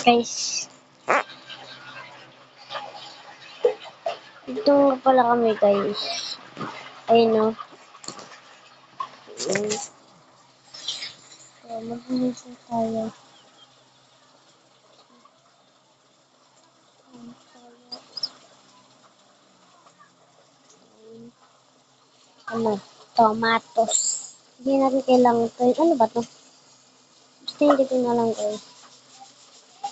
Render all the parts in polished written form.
Guys, dito pala kami guys. Ayun no. So, mag-iisa tayo. Ano? Tomatos. Hindi natin kailangan ito. Ano ba to? Basta hindi ko na lang guys.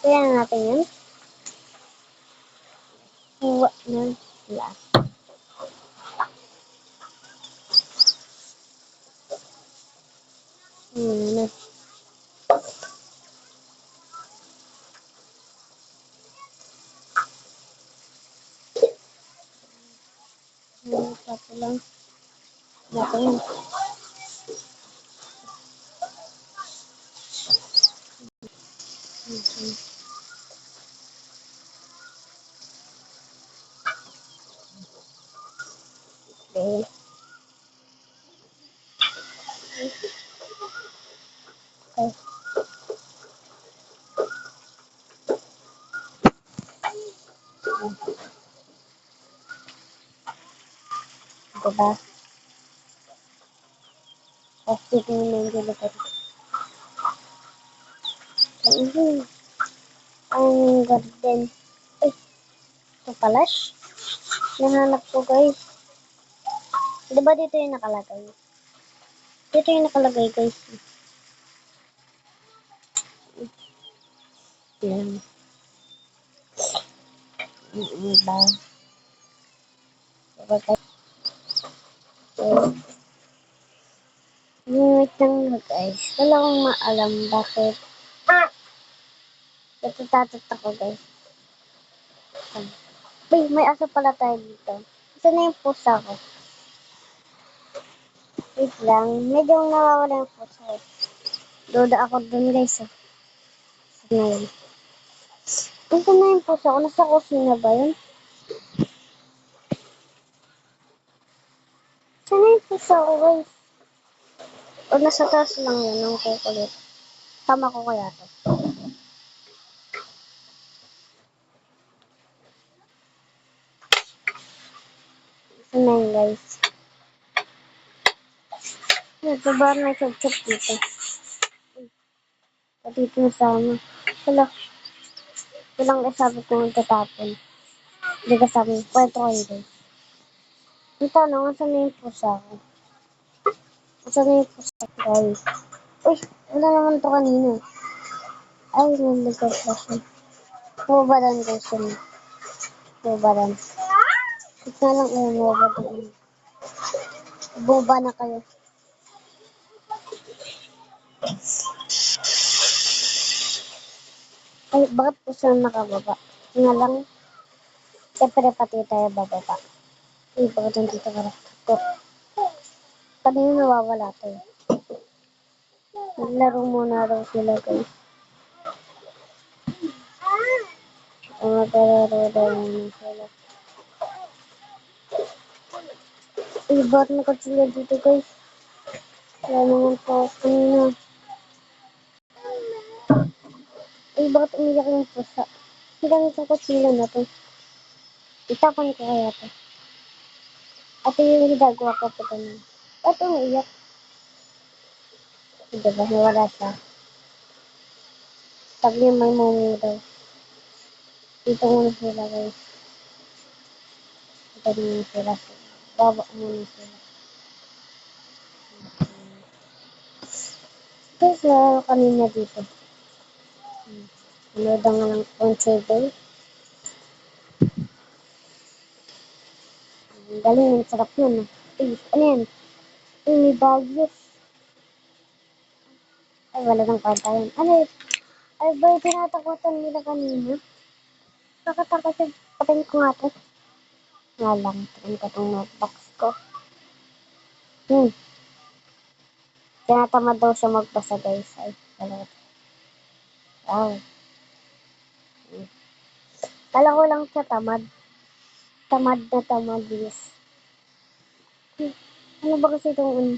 Kaya na natin yan. Huwa ng lahat. Na. Tapos lang. Natin. Okay. Okay. Diba? Tapos dito yung mga ito. Ang garden. Ay, ito pala. Nahanap ko guys. Diba dito yung nakalagay? Dito yung nakalagay guys. Yan. Diba? Diba guys? So, wait lang guys. Wala akong maalam bakit. Natatatot ako guys. Uy, may aso pala tayo dito. Saan na yung pusa ko? Wait lang. Medyo nawawala yung pusa ko. Duda ako dun guys. Saan na yun? Saan na yung pusa ko? Nasa kusina ba yun? Saan na yung pusa ko guys? O nasa taas lang yun. Ang kukulit. Tama ko kaya to. Saan na yun guys? Ito ba may chup-chup dito? Dito na sama. Wala. Walang kasabi ko tatapon. Hindi kasabi. Pwede ko yun guys. Ang tanong, saan na yung pusa ko? Saan na yung pusa ko guys? Uy, wala naman to kanina. Ay, nalagay-flash na. Bubaran guys yun. Bubaran. Ito na lang bubaran. Buba na kayo. Ay, bakit po siya nakababa? Nga lang, siyempre pati tayo bababa. Ay, bakit nandito ka rin? Kanina nawawala tayo. Naglaro muna daw sila guys. Naglaro daw muna sila. Ay, bakit nakasila dito guys? Wala naman po kanina. Ay, bakit umiyak yung pusa? Ang dami kong kutsilo na to. Itapon ko kaya to. At yung ginagawa ko po ganun. Ba't umiyak? Diba, nawala siya. Sabi niya may mumi daw. Dito muna sila guys. Dito muna sila. Baba muna sila. Guys, lalo kanina dito. Ano daw nga ng conserve. Galing, ang sarap nun. Ay, ano yan? Ay, may bagyos. Ay, wala nang kwenta yun. Ano yun? Ay, ba yung tinatakutan nila kanina? Nakatakot yung patin ko nga to. Nga lang, tingin ko itong notebox ko. Tinatamad daw siya magbasa guys. Ay, dalawa. Wow. Kala ko lang siya tamad. Tamad na tamad, yes. Ano ba kasi itong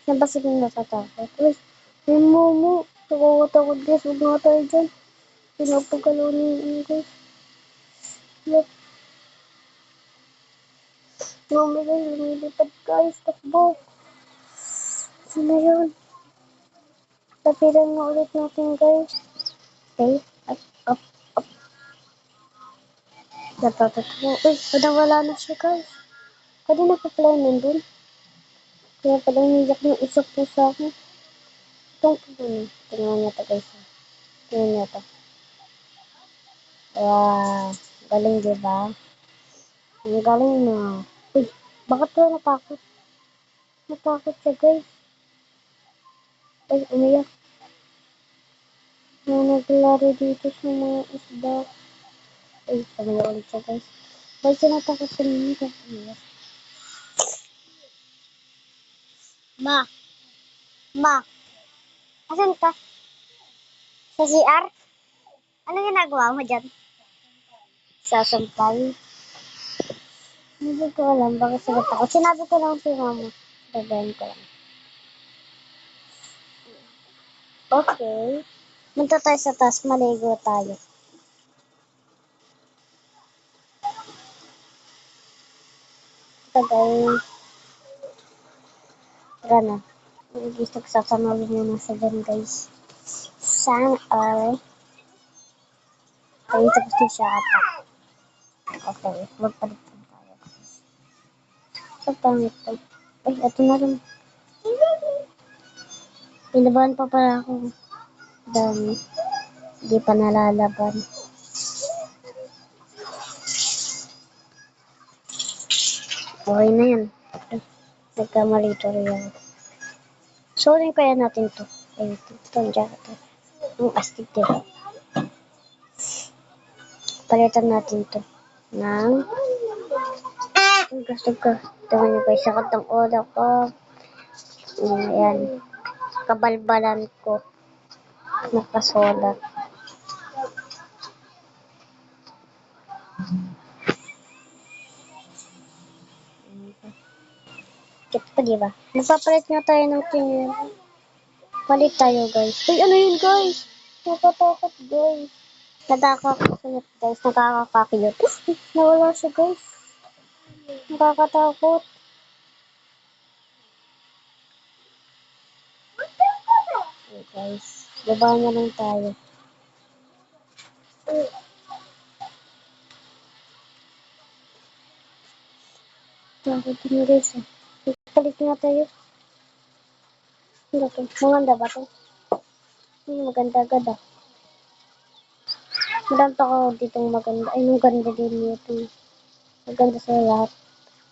saan ba silang natatakot? Uy, may momo. Takot guys, huwag nga tayo dyan. Pinapagalaw niya yun, guys. Look, mami guys, lumilipad guys. Takbo. Sana yun. Lapitan nga ulit natin guys. Okay. Up, up, up. Natatatlo. Uy, wala na siya guys. Kanina pa pala yun nandun. Kaya pala umiyak ng isa po sa akin. Itong po na. Tingnan niya ito guys. Tingnan niya ito. Wow. Galing diba? Ang galing na. Uy, bakit ko natakot? Natakot siya guys. Ay, umiyak. May naglaro dito sa mga isda. Ay, sabi ulit siya guys. Bakit siya natakot sa mga umiyak? Ma! Ma! Asan ka? Sa CR? Ano ginagawa mo dyan? Sasampal? Hindi ko alam bakit sagot ako. Sinabi ko lang si mama. Sabihin ko lang. Okay. Punta tayo sa taas. Maligo tayo. Ito guys. Tara na. Gusto ko sasamawin na nasa dyan guys. Sana all. Ay, tapos na siya ata. Okay. Magpalit tayo. Sa pangit to. Ay, ito na rin. Pinabahan pa pala ako. Dami. Hindi pa nalalaban. Okay na yan. Nagkamali to rin. Sorry kaya natin to. Ay, ito. Diyan ito. Ang astig din. Palitan natin to. Nang gusto ko. Tingnan niyo guys. Sakot ang ulo ko. Ayan. Kabalbalan ko. Nakasolat. Kit pa diba? Magpapalit nga tayo ng tinir. Palit tayo guys. Uy, ano yun guys? Nakatakot guys. Nakakakakiyot guys. Nakakakakiyot. Nawala siya guys. Nakakatakot. Okay guys. Baba na lang tayo. Takot nyo guys. Palit nga tayo. Ano to? Maganda ba to? Maganda agad ah. Madami pa ako ditong maganda. Ay, ang ganda din ito. Maganda sa lahat.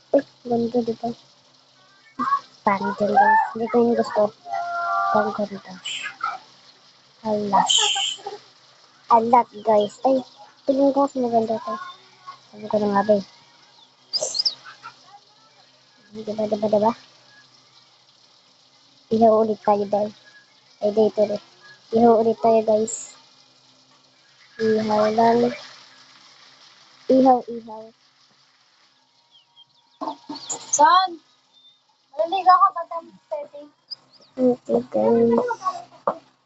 Uy, ganda diba? Parang dyan guys. Hindi ko yung gusto. Pang ganda. Alas. Alat guys. Ay, piling ko mas maganda to. Sabi ko na nga ba eh. Diba? Ihaw ulit tayo guys. Ay, dito rin. Ihaw ulit tayo guys. Ihaw lang. Ihaw. Son! Malaliga ka ba tayo setting? Okay guys.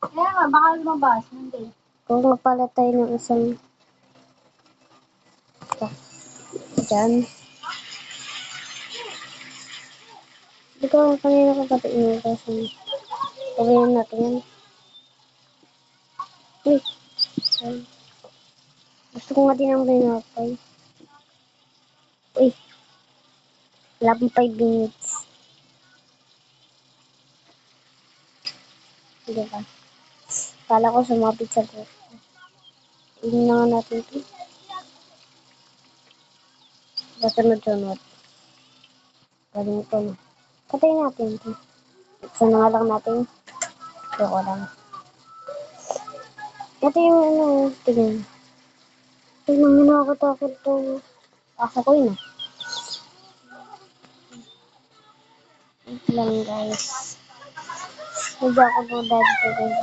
Kaya nga, baka lumabas. Hindi. Kung mapala tayo ng isang dyan. Hindi ko kanina ko pati inugas. Pagayin natin yan. Uy. Ay. Gusto ko nga din ang binapay. Uy. Wala pang 5 minutes. Diba? Kala ko sumapit sa buhok. Hindi na nga natin ito. Sunod. Galing ito na. Patayin natin ito. Isa na nga lang natin. Loko lang. Ito yung ano. Tingnan. Tingnan mo nakakatakot to. Asa ko yun ah. Ito lang guys. Hindi ako dudad ito guys.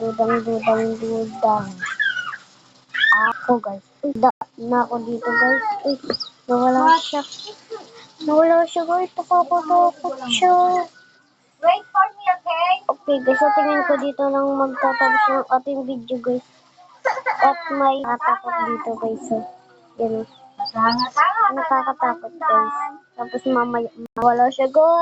Dudang. Ako guys. Uy, na ako dito guys. Uy, nawala siya. Guys. Nakakatakot siya. Wait for me, okay? Okay guys, so tingin ko dito lang magtatapos ng ating video guys. At may nakatakot dito guys. So, yan. Nakakatakot guys. Tapos mamaya, wala siya guys.